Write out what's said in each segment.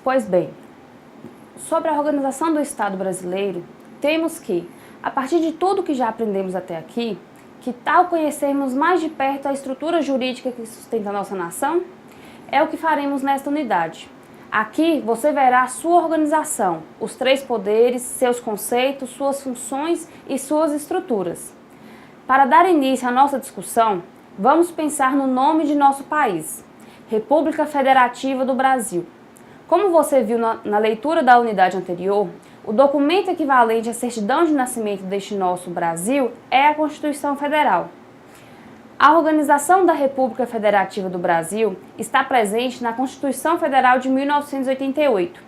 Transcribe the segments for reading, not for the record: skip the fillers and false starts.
Pois bem, sobre a organização do Estado brasileiro, temos que, a partir de tudo que já aprendemos até aqui, que tal conhecermos mais de perto a estrutura jurídica que sustenta a nossa nação? É o que faremos nesta unidade. Aqui você verá a sua organização, os três poderes, seus conceitos, suas funções e suas estruturas. Para dar início à nossa discussão, vamos pensar no nome de nosso país, República Federativa do Brasil. Como você viu na leitura da unidade anterior, o documento equivalente à certidão de nascimento deste nosso Brasil é a Constituição Federal. A organização da República Federativa do Brasil está presente na Constituição Federal de 1988.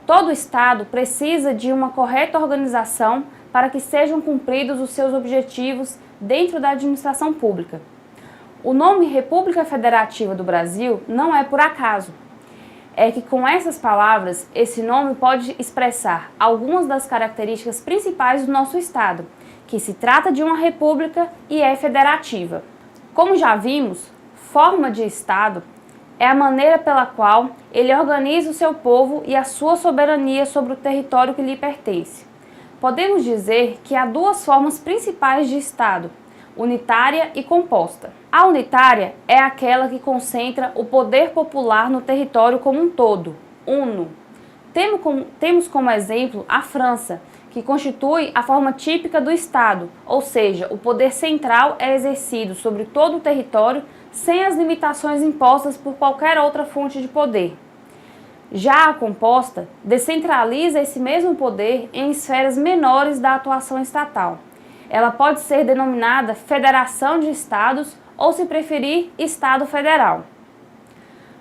Todo Estado precisa de uma correta organização para que sejam cumpridos os seus objetivos dentro da administração pública. O nome República Federativa do Brasil não é por acaso. É que com essas palavras, esse nome pode expressar algumas das características principais do nosso Estado, que se trata de uma república e é federativa. Como já vimos, forma de Estado é a maneira pela qual ele organiza o seu povo e a sua soberania sobre o território que lhe pertence. Podemos dizer que há duas formas principais de Estado, unitária e composta. A unitária é aquela que concentra o poder popular no território como um todo, uno. Temos como exemplo a França, que constitui a forma típica do Estado, ou seja, o poder central é exercido sobre todo o território sem as limitações impostas por qualquer outra fonte de poder. Já a composta descentraliza esse mesmo poder em esferas menores da atuação estatal. Ela pode ser denominada Federação de Estados ou, se preferir, Estado Federal.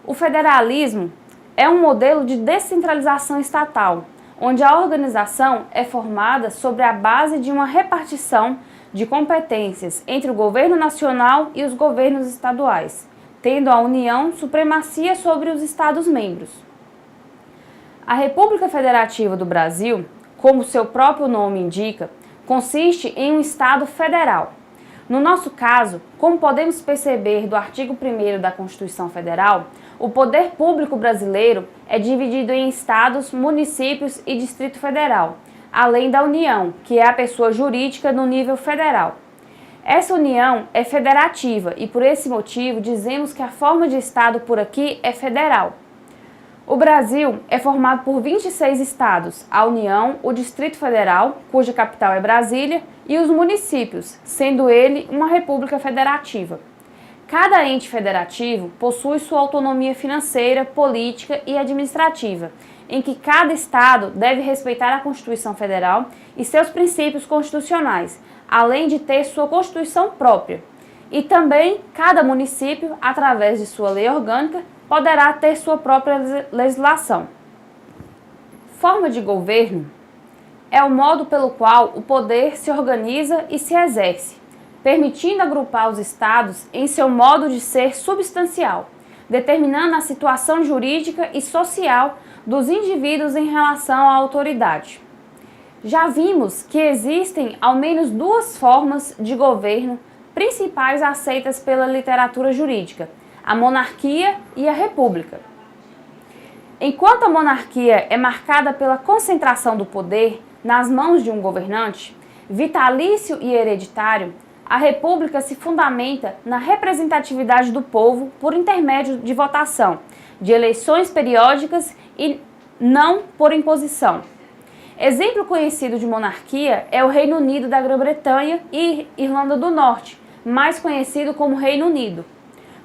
O federalismo é um modelo de descentralização estatal, onde a organização é formada sobre a base de uma repartição de competências entre o governo nacional e os governos estaduais, tendo a União supremacia sobre os Estados-membros. A República Federativa do Brasil, como seu próprio nome indica, consiste em um Estado federal. No nosso caso, como podemos perceber do artigo 1º da Constituição Federal, o poder público brasileiro é dividido em estados, municípios e Distrito Federal, além da União, que é a pessoa jurídica no nível federal. Essa união é federativa e, por esse motivo, dizemos que a forma de Estado por aqui é federal. O Brasil é formado por 26 estados, a União, o Distrito Federal, cuja capital é Brasília, e os municípios, sendo ele uma república federativa. Cada ente federativo possui sua autonomia financeira, política e administrativa, em que cada estado deve respeitar a Constituição Federal e seus princípios constitucionais, além de ter sua Constituição própria. E também cada município, através de sua lei orgânica, poderá ter sua própria legislação. Forma de governo é o modo pelo qual o poder se organiza e se exerce, permitindo agrupar os estados em seu modo de ser substancial, determinando a situação jurídica e social dos indivíduos em relação à autoridade. Já vimos que existem ao menos duas formas de governo principais aceitas pela literatura jurídica: a monarquia e a república. Enquanto a monarquia é marcada pela concentração do poder nas mãos de um governante, vitalício e hereditário, a república se fundamenta na representatividade do povo por intermédio de votação, de eleições periódicas e não por imposição. Exemplo conhecido de monarquia é o Reino Unido da Grã-Bretanha e Irlanda do Norte, mais conhecido como Reino Unido.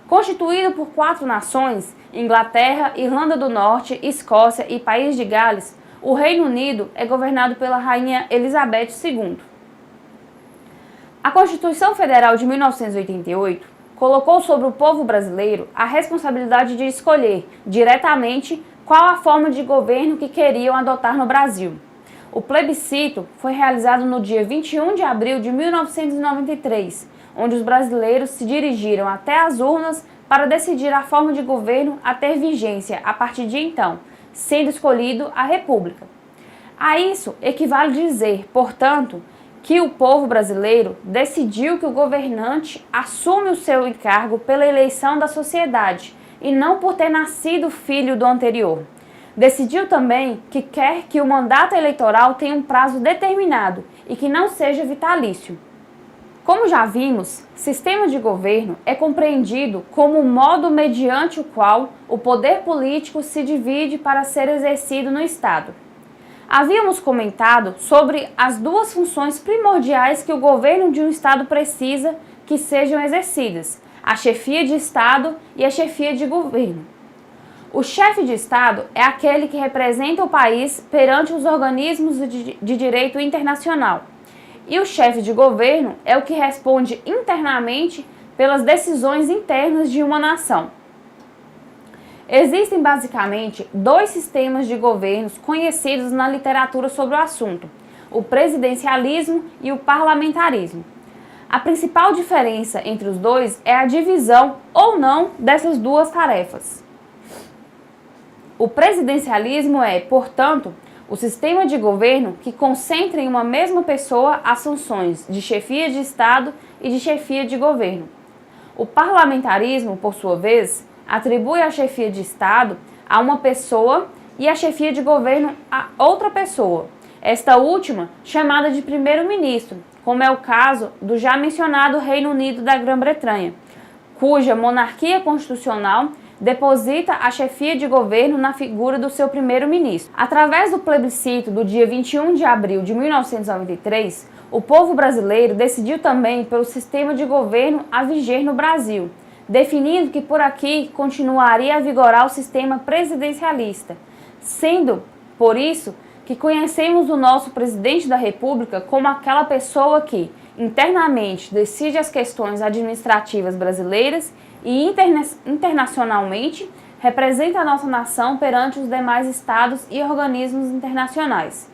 Constituído por 4 nações, Inglaterra, Irlanda do Norte, Escócia e País de Gales, o Reino Unido é governado pela Rainha Elizabeth II. A Constituição Federal de 1988 colocou sobre o povo brasileiro a responsabilidade de escolher diretamente qual a forma de governo que queriam adotar no Brasil. O plebiscito foi realizado no dia 21 de abril de 1993, onde os brasileiros se dirigiram até as urnas para decidir a forma de governo a ter vigência a partir de então, sendo escolhido a República. A isso equivale dizer, portanto, que o povo brasileiro decidiu que o governante assume o seu encargo pela eleição da sociedade e não por ter nascido filho do anterior. Decidiu também que quer que o mandato eleitoral tenha um prazo determinado e que não seja vitalício. Como já vimos, sistema de governo é compreendido como o modo mediante o qual o poder político se divide para ser exercido no Estado. Havíamos comentado sobre as duas funções primordiais que o governo de um Estado precisa que sejam exercidas: a chefia de Estado e a chefia de governo. O chefe de Estado é aquele que representa o país perante os organismos de direito internacional. E o chefe de governo é o que responde internamente pelas decisões internas de uma nação. Existem basicamente dois sistemas de governos conhecidos na literatura sobre o assunto: o presidencialismo e o parlamentarismo. A principal diferença entre os dois é a divisão ou não dessas duas tarefas. O presidencialismo é, portanto, o sistema de governo que concentra em uma mesma pessoa as funções de chefia de Estado e de chefia de governo. O parlamentarismo, por sua vez, atribui a chefia de Estado a uma pessoa e a chefia de governo a outra pessoa, esta última chamada de primeiro-ministro, como é o caso do já mencionado Reino Unido da Grã-Bretanha, cuja monarquia constitucional deposita a chefia de governo na figura do seu primeiro-ministro. Através do plebiscito do dia 21 de abril de 1993, o povo brasileiro decidiu também pelo sistema de governo a viger no Brasil, definindo que por aqui continuaria a vigorar o sistema presidencialista, sendo, por isso, que conhecemos o nosso presidente da República como aquela pessoa que, internamente, decide as questões administrativas brasileiras e internacionalmente representa a nossa nação perante os demais estados e organismos internacionais.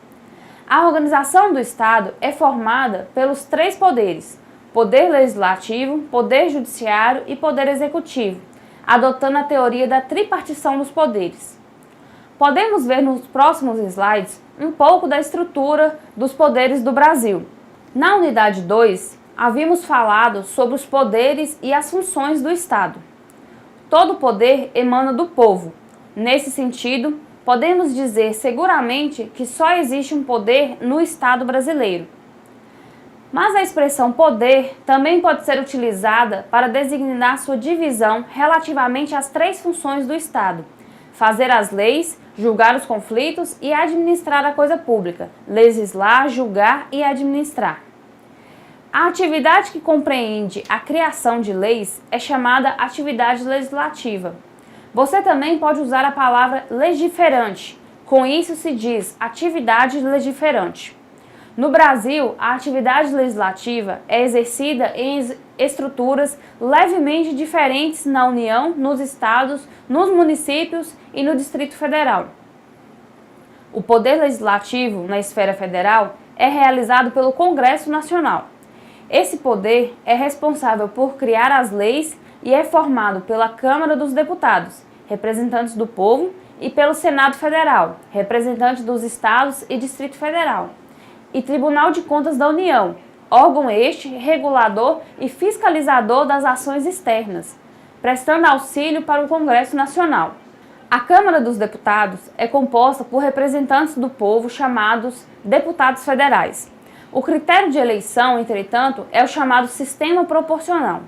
A organização do Estado é formada pelos três poderes: poder legislativo, poder judiciário e poder executivo, adotando a teoria da tripartição dos poderes. Podemos ver nos próximos slides um pouco da estrutura dos poderes do Brasil. Na unidade 2, havíamos falado sobre os poderes e as funções do Estado. Todo poder emana do povo. Nesse sentido, podemos dizer seguramente que só existe um poder no Estado brasileiro. Mas a expressão poder também pode ser utilizada para designar sua divisão relativamente às três funções do Estado: fazer as leis, julgar os conflitos e administrar a coisa pública, legislar, julgar e administrar. A atividade que compreende a criação de leis é chamada atividade legislativa. Você também pode usar a palavra legiferante. Com isso se diz atividade legiferante. No Brasil, a atividade legislativa é exercida em estruturas levemente diferentes na União, nos estados, nos municípios e no Distrito Federal. O poder legislativo na esfera federal é realizado pelo Congresso Nacional. Esse poder é responsável por criar as leis e é formado pela Câmara dos Deputados, representantes do povo, e pelo Senado Federal, representantes dos estados e Distrito Federal, e Tribunal de Contas da União, órgão este regulador e fiscalizador das ações externas, prestando auxílio para o Congresso Nacional. A Câmara dos Deputados é composta por representantes do povo chamados deputados federais. O critério de eleição, entretanto, é o chamado sistema proporcional.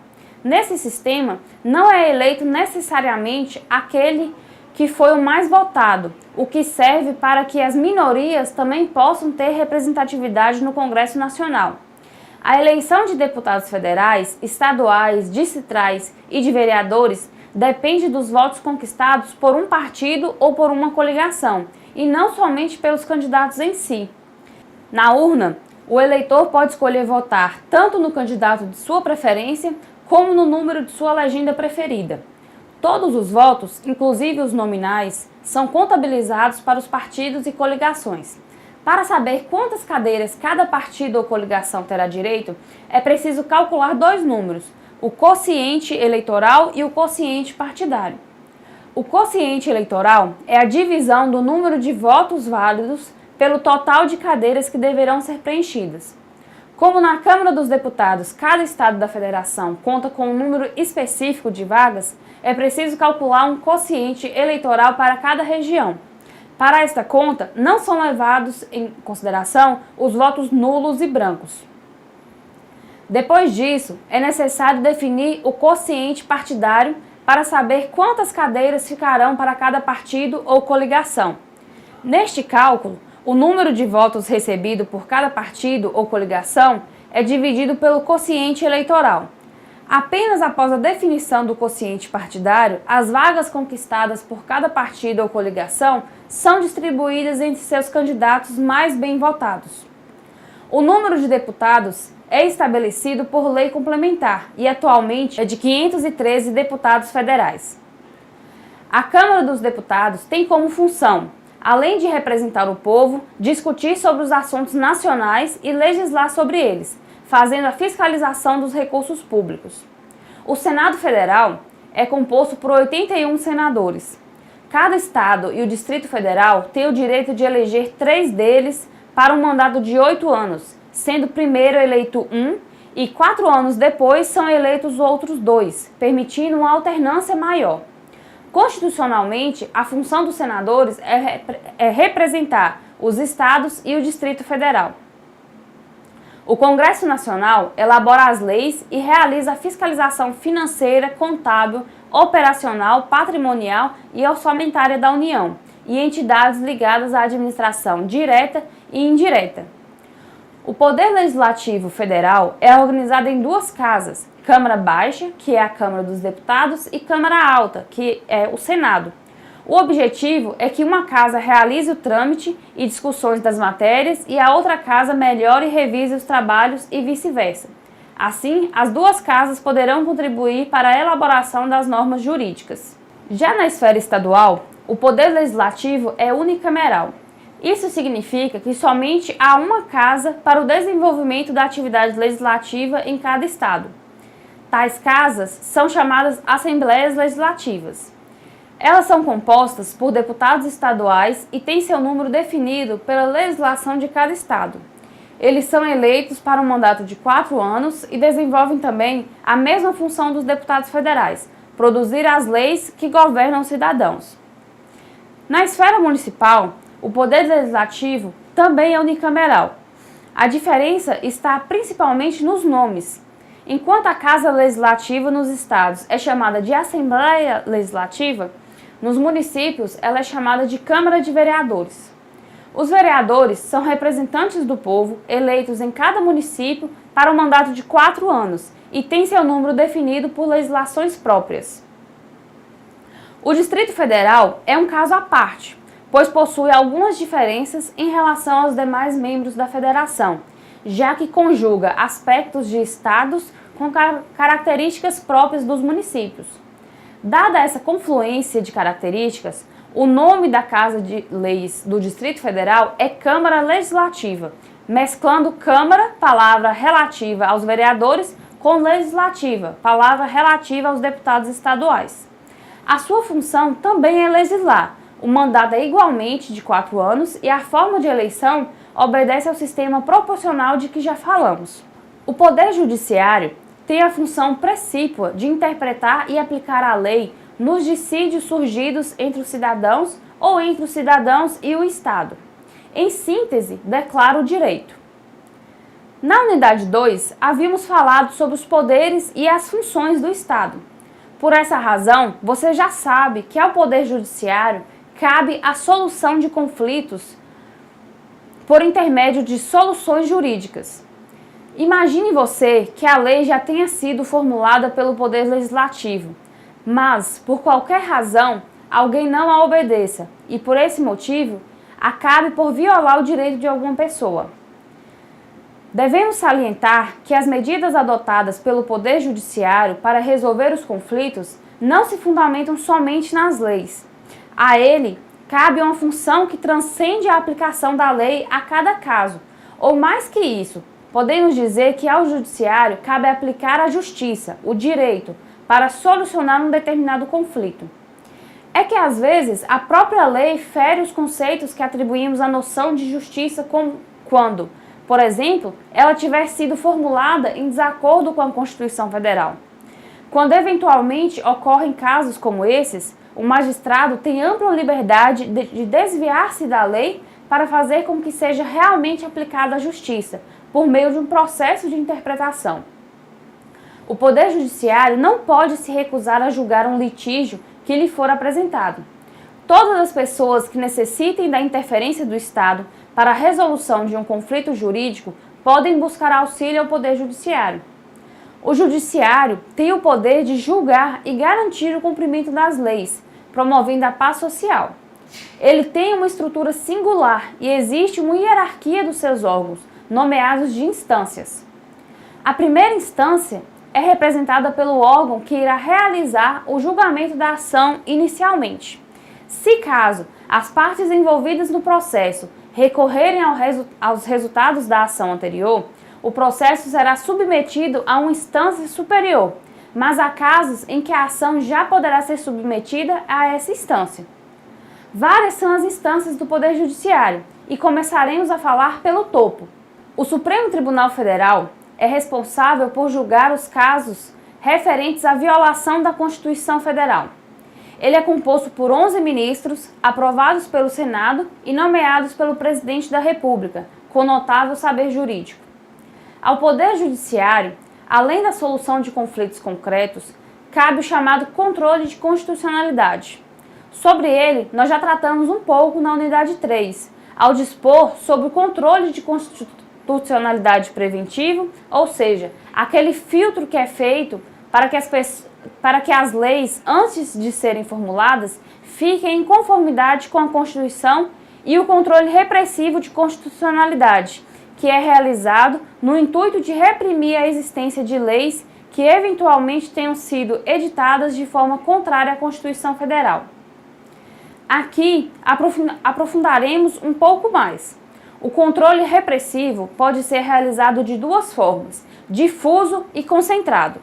Nesse sistema, não é eleito necessariamente aquele que foi o mais votado, o que serve para que as minorias também possam ter representatividade no Congresso Nacional. A eleição de deputados federais, estaduais, distritais e de vereadores depende dos votos conquistados por um partido ou por uma coligação, e não somente pelos candidatos em si. Na urna, o eleitor pode escolher votar tanto no candidato de sua preferência como no número de sua legenda preferida. Todos os votos, inclusive os nominais, são contabilizados para os partidos e coligações. Para saber quantas cadeiras cada partido ou coligação terá direito, é preciso calcular dois números: o quociente eleitoral e o quociente partidário. O quociente eleitoral é a divisão do número de votos válidos pelo total de cadeiras que deverão ser preenchidas. Como na Câmara dos Deputados cada estado da federação conta com um número específico de vagas, é preciso calcular um quociente eleitoral para cada região. Para esta conta, não são levados em consideração os votos nulos e brancos. Depois disso, é necessário definir o quociente partidário para saber quantas cadeiras ficarão para cada partido ou coligação. Neste cálculo, o número de votos recebido por cada partido ou coligação é dividido pelo quociente eleitoral. Apenas após a definição do quociente partidário, as vagas conquistadas por cada partido ou coligação são distribuídas entre seus candidatos mais bem votados. O número de deputados é estabelecido por lei complementar e atualmente é de 513 deputados federais. A Câmara dos Deputados tem como função, além de representar o povo, discutir sobre os assuntos nacionais e legislar sobre eles, fazendo a fiscalização dos recursos públicos. O Senado Federal é composto por 81 senadores. Cada estado e o Distrito Federal têm o direito de eleger 3 deles para um mandato de 8 anos, sendo primeiro eleito 1 e 4 anos depois são eleitos outros 2, permitindo uma alternância maior. Constitucionalmente, a função dos senadores é representar os estados e o Distrito Federal. O Congresso Nacional elabora as leis e realiza a fiscalização financeira, contábil, operacional, patrimonial e orçamentária da União e entidades ligadas à administração direta e indireta. O Poder Legislativo Federal é organizado em 2 casas, Câmara Baixa, que é a Câmara dos Deputados, e Câmara Alta, que é o Senado. O objetivo é que uma casa realize o trâmite e discussões das matérias e a outra casa melhore e revise os trabalhos e vice-versa. Assim, as 2 casas poderão contribuir para a elaboração das normas jurídicas. Já na esfera estadual, o Poder Legislativo é unicameral. Isso significa que somente há uma casa para o desenvolvimento da atividade legislativa em cada estado. Tais casas são chamadas Assembleias Legislativas. Elas são compostas por deputados estaduais e têm seu número definido pela legislação de cada estado. Eles são eleitos para um mandato de 4 anos e desenvolvem também a mesma função dos deputados federais, produzir as leis que governam os cidadãos. Na esfera municipal, o Poder Legislativo também é unicameral. A diferença está principalmente nos nomes. Enquanto a Casa Legislativa nos estados é chamada de Assembleia Legislativa, nos municípios ela é chamada de Câmara de Vereadores. Os vereadores são representantes do povo eleitos em cada município para um mandato de 4 anos e têm seu número definido por legislações próprias. O Distrito Federal é um caso à parte, pois possui algumas diferenças em relação aos demais membros da federação, já que conjuga aspectos de estados com características próprias dos municípios. Dada essa confluência de características, o nome da Casa de Leis do Distrito Federal é Câmara Legislativa, mesclando Câmara, palavra relativa aos vereadores, com Legislativa, palavra relativa aos deputados estaduais. A sua função também é legislar. O mandato é igualmente de 4 anos e a forma de eleição obedece ao sistema proporcional de que já falamos. O Poder Judiciário tem a função precípua de interpretar e aplicar a lei nos dissídios surgidos entre os cidadãos ou entre os cidadãos e o Estado. Em síntese, declara o direito. Na unidade 2, havíamos falado sobre os poderes e as funções do Estado. Por essa razão, você já sabe que ao Poder Judiciário cabe a solução de conflitos por intermédio de soluções jurídicas. Imagine você que a lei já tenha sido formulada pelo Poder Legislativo, mas, por qualquer razão, alguém não a obedeça e, por esse motivo, acabe por violar o direito de alguma pessoa. Devemos salientar que as medidas adotadas pelo Poder Judiciário para resolver os conflitos não se fundamentam somente nas leis. A ele cabe uma função que transcende a aplicação da lei a cada caso, ou mais que isso, podemos dizer que ao Judiciário cabe aplicar a justiça, o direito, para solucionar um determinado conflito. É que às vezes a própria lei fere os conceitos que atribuímos à noção de justiça quando, por exemplo, ela tiver sido formulada em desacordo com a Constituição Federal. Quando eventualmente ocorrem casos como esses, o magistrado tem ampla liberdade de desviar-se da lei para fazer com que seja realmente aplicada a justiça, por meio de um processo de interpretação. O Poder Judiciário não pode se recusar a julgar um litígio que lhe for apresentado. Todas as pessoas que necessitem da interferência do Estado para a resolução de um conflito jurídico podem buscar auxílio ao Poder Judiciário. O Judiciário tem o poder de julgar e garantir o cumprimento das leis, promovendo a paz social. Ele tem uma estrutura singular e existe uma hierarquia dos seus órgãos, nomeados de instâncias. A primeira instância é representada pelo órgão que irá realizar o julgamento da ação inicialmente. Se caso as partes envolvidas no processo recorrerem aos resultados da ação anterior, o processo será submetido a uma instância superior, mas há casos em que a ação já poderá ser submetida a essa instância. Várias são as instâncias do Poder Judiciário e começaremos a falar pelo topo. O Supremo Tribunal Federal é responsável por julgar os casos referentes à violação da Constituição Federal. Ele é composto por 11 ministros, aprovados pelo Senado e nomeados pelo Presidente da República, com notável saber jurídico. Ao Poder Judiciário, além da solução de conflitos concretos, cabe o chamado controle de constitucionalidade. Sobre ele, nós já tratamos um pouco na unidade 3, ao dispor sobre o controle de constitucionalidade preventivo, ou seja, aquele filtro que é feito para que as leis, antes de serem formuladas, fiquem em conformidade com a Constituição, e o controle repressivo de constitucionalidade, que é realizado no intuito de reprimir a existência de leis que eventualmente tenham sido editadas de forma contrária à Constituição Federal. Aqui aprofundaremos um pouco mais. O controle repressivo pode ser realizado de duas formas: difuso e concentrado.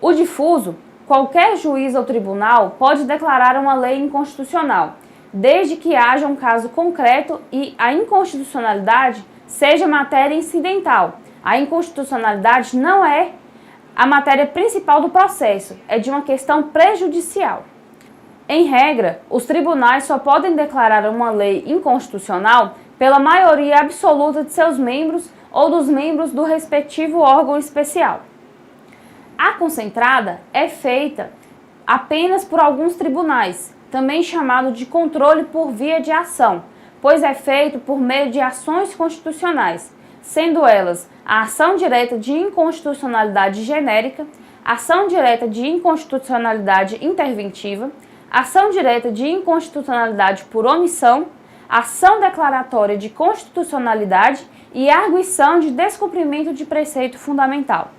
O difuso, qualquer juiz ou tribunal pode declarar uma lei inconstitucional, desde que haja um caso concreto e a inconstitucionalidade seja matéria incidental. A inconstitucionalidade não é a matéria principal do processo, é de uma questão prejudicial. Em regra, os tribunais só podem declarar uma lei inconstitucional pela maioria absoluta de seus membros ou dos membros do respectivo órgão especial. A concentrada é feita apenas por alguns tribunais, também chamado de controle por via de ação, pois é feito por meio de ações constitucionais, sendo elas a ação direta de inconstitucionalidade genérica, ação direta de inconstitucionalidade interventiva, ação direta de inconstitucionalidade por omissão, ação declaratória de constitucionalidade e arguição de descumprimento de preceito fundamental.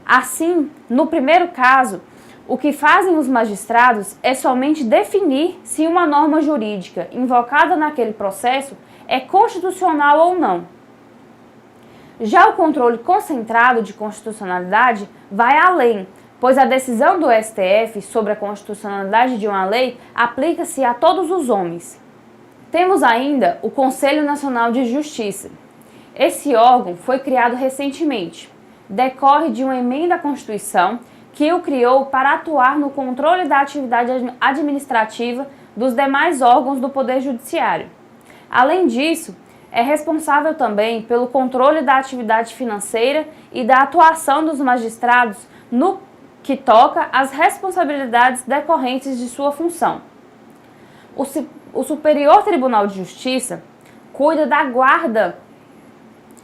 Assim, no primeiro caso, o que fazem os magistrados é somente definir se uma norma jurídica invocada naquele processo é constitucional ou não. Já o controle concentrado de constitucionalidade vai além, pois a decisão do STF sobre a constitucionalidade de uma lei aplica-se a todos os homens. Temos ainda o Conselho Nacional de Justiça. Esse órgão foi criado recentemente. Decorre de uma emenda à Constituição que o criou para atuar no controle da atividade administrativa dos demais órgãos do Poder Judiciário. Além disso, é responsável também pelo controle da atividade financeira e da atuação dos magistrados no que toca às responsabilidades decorrentes de sua função. O Superior Tribunal de Justiça cuida da guarda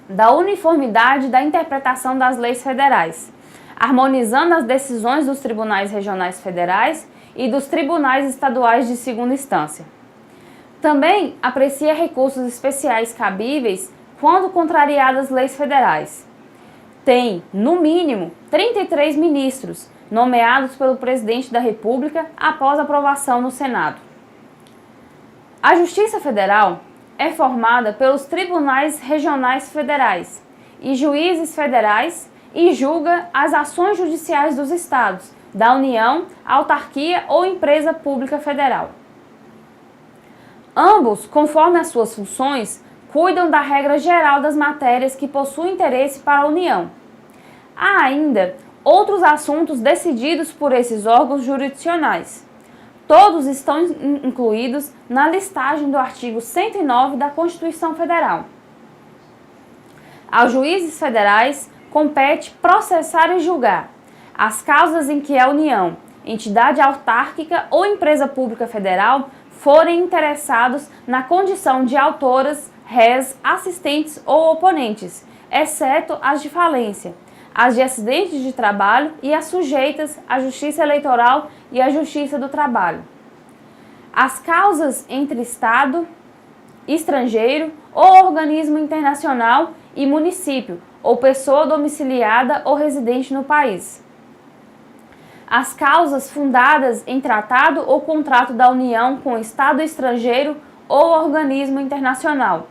da uniformidade da interpretação das leis federais, harmonizando as decisões dos tribunais regionais federais e dos tribunais estaduais de segunda instância. Também aprecia recursos especiais cabíveis quando contrariadas leis federais. Tem, no mínimo, 33 ministros, nomeados pelo Presidente da República após aprovação no Senado. A Justiça Federal é formada pelos tribunais regionais federais e juízes federais e julga as ações judiciais dos estados, da União, autarquia ou empresa pública federal. Ambos, conforme as suas funções, cuidam da regra geral das matérias que possuem interesse para a União. Há ainda outros assuntos decididos por esses órgãos jurisdicionais. todos estão incluídos na listagem do artigo 109 da Constituição Federal. Aos juízes federais compete processar e julgar as causas em que a União, entidade autárquica ou empresa pública federal forem interessados na condição de autoras, rés, assistentes ou oponentes, exceto as de falência, as de acidentes de trabalho e as sujeitas à Justiça Eleitoral e à Justiça do Trabalho. As causas entre Estado, estrangeiro ou organismo internacional e município, ou pessoa domiciliada ou residente no país. As causas fundadas em tratado ou contrato da União com Estado estrangeiro ou organismo internacional.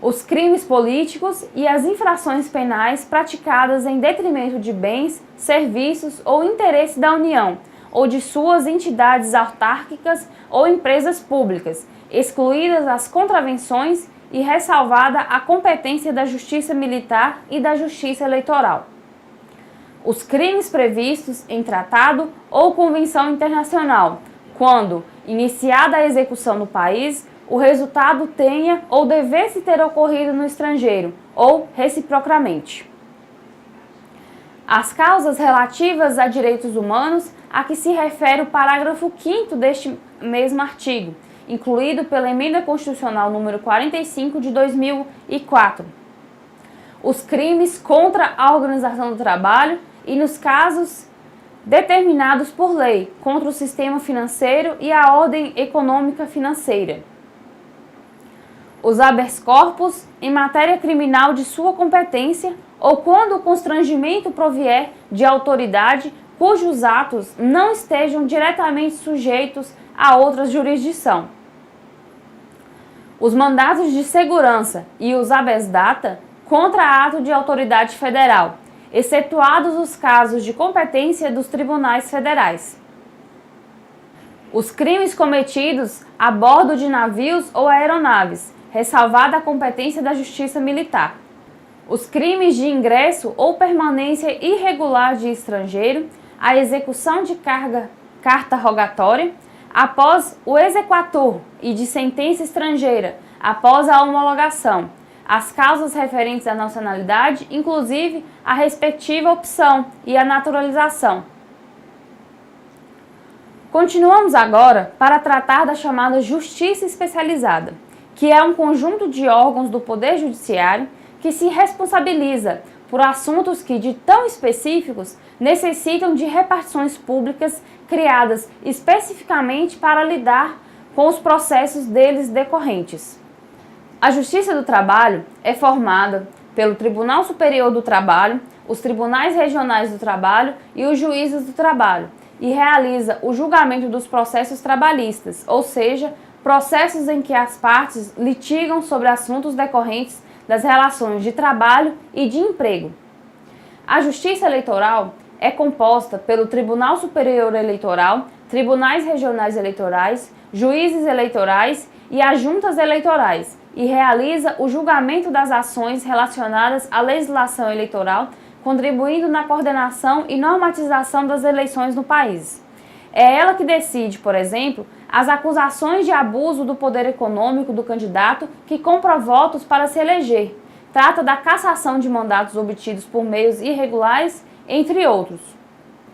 Os crimes políticos e as infrações penais praticadas em detrimento de bens, serviços ou interesse da União ou de suas entidades autárquicas ou empresas públicas, excluídas as contravenções e ressalvada a competência da Justiça Militar e da Justiça Eleitoral. Os crimes previstos em tratado ou convenção internacional, quando, iniciada a execução no país, o resultado tenha ou devesse ter ocorrido no estrangeiro, ou reciprocamente. As causas relativas a direitos humanos a que se refere o parágrafo 5º deste mesmo artigo, incluído pela Emenda Constitucional número 45 de 2004. Os crimes contra a organização do trabalho e, nos casos determinados por lei, contra o sistema financeiro e a ordem econômica financeira. Os habeas corpus em matéria criminal de sua competência ou quando o constrangimento provier de autoridade cujos atos não estejam diretamente sujeitos a outra jurisdição. Os mandados de segurança e os habeas data contra ato de autoridade federal, excetuados os casos de competência dos tribunais federais. Os crimes cometidos a bordo de navios ou aeronaves, ressalvada a competência da Justiça Militar. Os crimes de ingresso ou permanência irregular de estrangeiro, a execução de carta rogatória, após o exequatur e de sentença estrangeira, após a homologação, as causas referentes à nacionalidade, inclusive a respectiva opção e a naturalização. Continuamos agora para tratar da chamada Justiça Especializada, que é um conjunto de órgãos do Poder Judiciário que se responsabiliza por assuntos que, de tão específicos, necessitam de repartições públicas criadas especificamente para lidar com os processos deles decorrentes. A Justiça do Trabalho é formada pelo Tribunal Superior do Trabalho, os Tribunais Regionais do Trabalho e os Juízes do Trabalho, e realiza o julgamento dos processos trabalhistas, ou seja, processos em que as partes litigam sobre assuntos decorrentes das relações de trabalho e de emprego. A Justiça Eleitoral é composta pelo Tribunal Superior Eleitoral, Tribunais Regionais Eleitorais, Juízes Eleitorais e as Juntas Eleitorais, e realiza o julgamento das ações relacionadas à legislação eleitoral, contribuindo na coordenação e normatização das eleições no país. É ela que decide, por exemplo, as acusações de abuso do poder econômico do candidato que compra votos para se eleger. Trata da cassação de mandatos obtidos por meios irregulares, entre outros.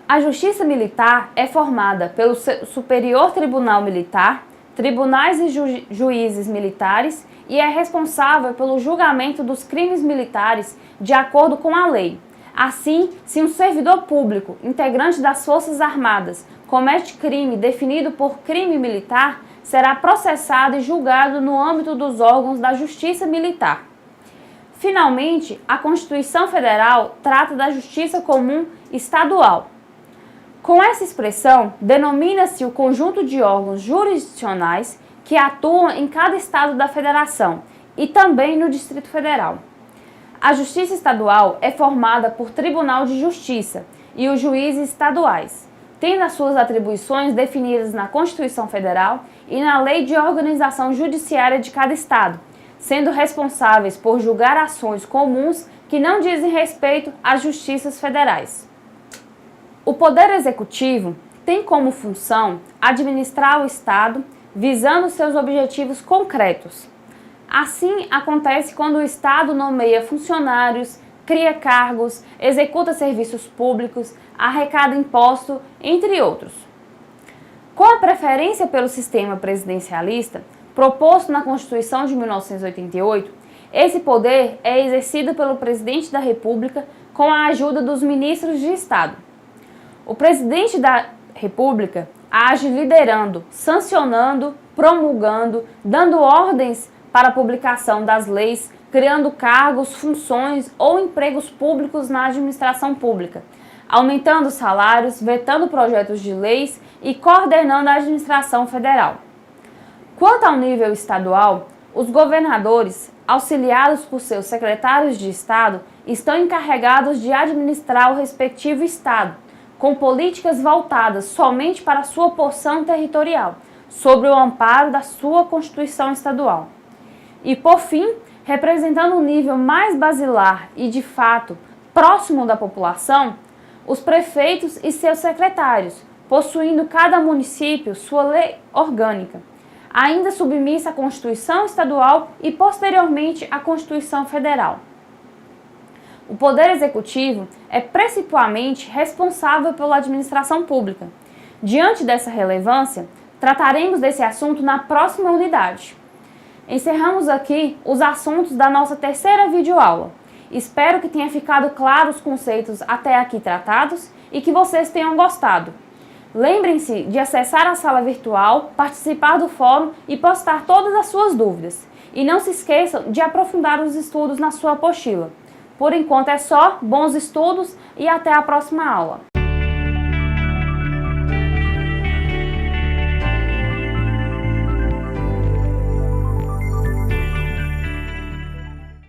A Justiça Militar é formada pelo Superior Tribunal Militar, tribunais e juízes militares e é responsável pelo julgamento dos crimes militares de acordo com a lei. Assim, se um servidor público, integrante das Forças Armadas, comete crime definido por crime militar, será processado e julgado no âmbito dos órgãos da Justiça Militar. Finalmente, a Constituição Federal trata da Justiça Comum Estadual. Com essa expressão, denomina-se o conjunto de órgãos jurisdicionais que atuam em cada estado da federação e também no Distrito Federal. A Justiça Estadual é formada por Tribunal de Justiça e os juízes estaduais, tendo as suas atribuições definidas na Constituição Federal e na Lei de Organização Judiciária de cada estado, sendo responsáveis por julgar ações comuns que não dizem respeito às justiças federais. O Poder Executivo tem como função administrar o Estado visando seus objetivos concretos. Assim acontece quando o Estado nomeia funcionários, cria cargos, executa serviços públicos, arrecada impostos, entre outros. Com a preferência pelo sistema presidencialista, proposto na Constituição de 1988, esse poder é exercido pelo presidente da República com a ajuda dos ministros de Estado. O presidente da República age liderando, sancionando, promulgando, dando ordens para a publicação das leis, criando cargos, funções ou empregos públicos na administração pública, aumentando salários, vetando projetos de leis e coordenando a administração federal. Quanto ao nível estadual, os governadores, auxiliados por seus secretários de Estado, estão encarregados de administrar o respectivo Estado, com políticas voltadas somente para a sua porção territorial, sob o amparo da sua Constituição Estadual. E, por fim, representando um nível mais basilar e, de fato, próximo da população, os prefeitos e seus secretários, possuindo cada município sua lei orgânica, ainda submissa à Constituição Estadual e, posteriormente, à Constituição Federal. O Poder Executivo é principalmente responsável pela administração pública. Diante dessa relevância, trataremos desse assunto na próxima unidade. Encerramos aqui os assuntos da nossa terceira videoaula. Espero que tenha ficado claro os conceitos até aqui tratados e que vocês tenham gostado. Lembrem-se de acessar a sala virtual, participar do fórum e postar todas as suas dúvidas. E não se esqueçam de aprofundar os estudos na sua apostila. Por enquanto é só, bons estudos e até a próxima aula.